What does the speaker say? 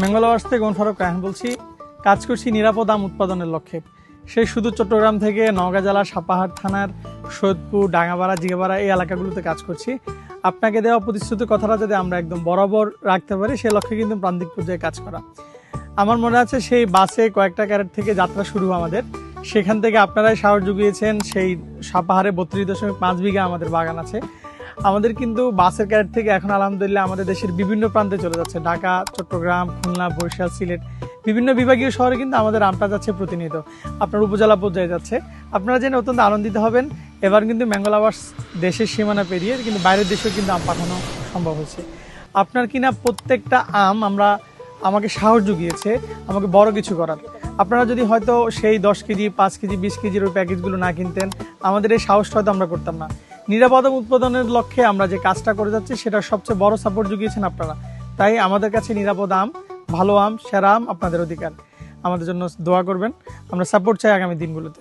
Mango lovers থেকে ফারুক রায়হান বলছি। কাজ করছি নিরাপদ আম উৎপাদনের লক্ষ্যে। সেই শুধু চট্টগ্রাম থেকে নওগাঁ জেলার সাপাহার থানার সৈয়দপুর, ডাঙ্গাপাড়া, জিগাপাড়া এই এলাকাগুলোতে কাজ করছি। আপনাকে দেওয়া প্রতিশ্রুতি কথাটা যদি আমরা একদম বরাবর রাখতে পারি, সে লক্ষ্যে কিন্তু প্রান্তিক পর্যায়ে কাজ করা। আমার মনে আছে সেই বাসে কয়েকটা ক্যারেট থেকে যাত্রা শুরু আমাদের, সেখান থেকে আপনারাই সাহস জুগিয়েছেন। সেই সাপাহারে 32.5 বিঘা আমাদের বাগান আছে। আমাদের কিন্তু বাসের ক্যারেট থেকে এখন আলহামদুলিল্লাহ আমাদের দেশের বিভিন্ন প্রান্তে চলে যাচ্ছে। ঢাকা, চট্টগ্রাম, খুলনা, বরিশাল, সিলেট বিভিন্ন বিভাগীয় শহরে কিন্তু আমাদের আমটা যাচ্ছে প্রতিনিয়ত, আপনার উপজেলা পর্যায়ে যাচ্ছে। আপনারা জেনে অত্যন্ত আনন্দিত হবেন। এবার কিন্তু ম্যাঙ্গো লাভার্স দেশের সীমানা পেরিয়ে কিন্তু বাইরের দেশেও কিন্তু আম পাঠানো সম্ভব হচ্ছে। আপনার কিনা প্রত্যেকটা আম আমাকে সাহস জুগিয়েছে আমাকে বড় কিছু করার। আপনারা যদি হয়তো সেই 10 কেজি, 5 কেজি, 20 কেজির ওই প্যাকেজগুলো না কিনতেন, আমাদের এই সাহসটা হয়তো আমরা করতাম না। নিরাপদ উৎপাদনের লক্ষ্যে আমরা যে কাজটা করে যাচ্ছি, সেটা সবচেয়ে বড় সাপোর্ট জুগিয়েছেন আপনারা। তাই আমাদের কাছে নিরাপদ আম, ভালো আম, সেরা আম আপনাদের অধিকার। আমাদের জন্য দোয়া করবেন, আমরা সাপোর্ট চাই আগামী দিনগুলোতে।